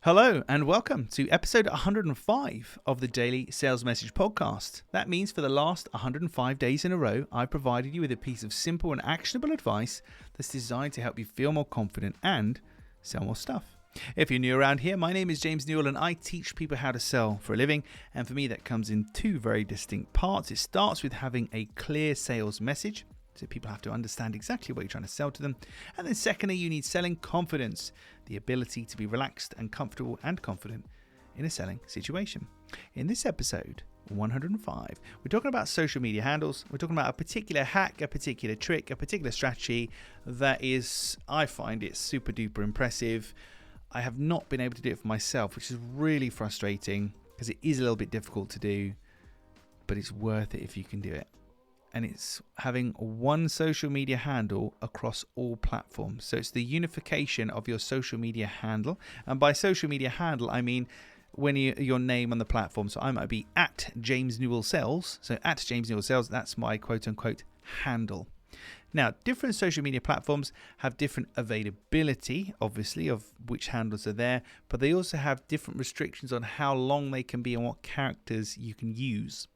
Hello and welcome to episode 105 of the Daily Sales Message Podcast. That means for the last 105 days in a row, I've provided you with a piece of simple and actionable advice that's designed to help you feel more confident and sell more stuff. If you're new around here, my name is James Newell and I teach people how to sell for a living. And for me, that comes in two very distinct parts. It starts with having a clear sales message, so people have to understand exactly what you're trying to sell to them. And then secondly, you need selling confidence, the ability to be relaxed and comfortable and confident in a selling situation. In this episode 105, we're talking about social media handles. We're talking about a particular hack, a particular trick, a particular strategy that is, I find it super duper impressive. I have not been able to do it for myself, which is really frustrating because it is a little bit difficult to do, but it's worth it if you can do it. And it's having one social media handle across all platforms. So it's the unification of your social media handle. And by social media handle, I mean when your name on the platform. So I might be at James Newell Sales. So at James Newell Sales, that's my quote unquote handle. Now, different social media platforms have different availability, obviously, of which handles are there, but they also have different restrictions on how long they can be and what characters you can use.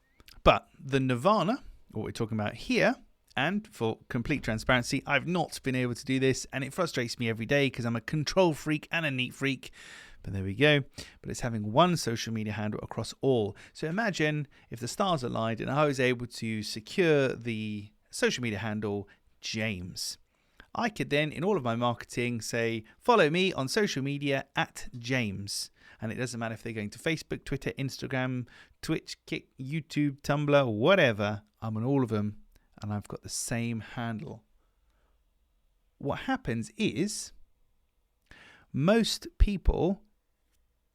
But the Nirvana, what we're talking about here, and for complete transparency, I've not been able to do this and it frustrates me every day because I'm a control freak and a neat freak, but there we go. But it's having one social media handle across all. So imagine if the stars aligned and I was able to secure the social media handle James. I could then, in all of my marketing, say, follow me on social media at James. And it doesn't matter if they're going to Facebook, Twitter, Instagram, Twitch, Kick, YouTube, Tumblr, whatever. I'm on all of them and I've got the same handle. What happens is most people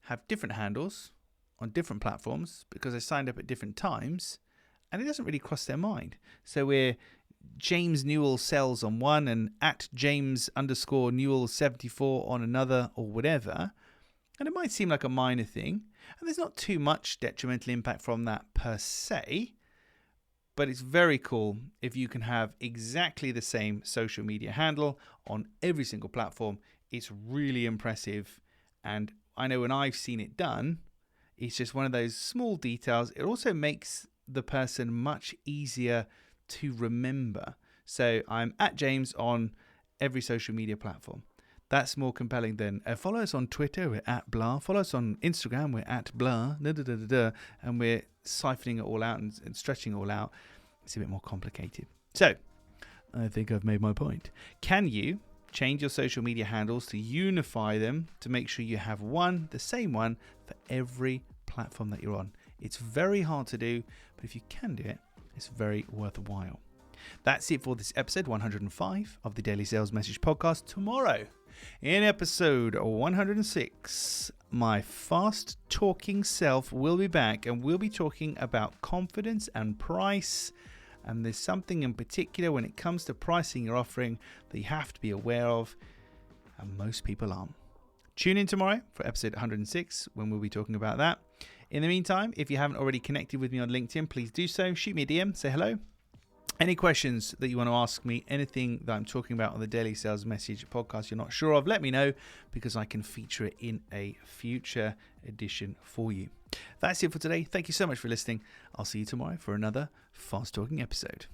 have different handles on different platforms because they signed up at different times and it doesn't really cross their mind. So we're James Newell Sells on one and at James_Newell 74 on another or whatever. And it might seem like a minor thing, and there's not too much detrimental impact from that per se, but it's very cool if you can have exactly the same social media handle on every single platform. It's really impressive, and I know when I've seen it done, it's just one of those small details. It also makes the person much easier to remember. So I'm at James on every social media platform. That's more compelling than follow us on Twitter, we're at blah. Follow us on Instagram, we're at blah. And we're siphoning it all out and stretching it all out. It's a bit more complicated. So, I think I've made my point. Can you change your social media handles to unify them to make sure you have the same one for every platform that you're on? It's very hard to do, but if you can do it, it's very worthwhile. That's it for this episode 105 of the Daily Sales Message Podcast. Tomorrow, in episode 106, my fast talking self will be back and we'll be talking about confidence and price. And there's something in particular when it comes to pricing your offering that you have to be aware of, and most people aren't. Tune in tomorrow for episode 106 when we'll be talking about that. In the meantime, if you haven't already connected with me on LinkedIn, please do so. Shoot me a DM, say hello. Any questions that you want to ask me, anything that I'm talking about on the Daily Sales Message Podcast you're not sure of, let me know because I can feature it in a future edition for you. That's it for today. Thank you so much for listening. I'll see you tomorrow for another fast talking episode.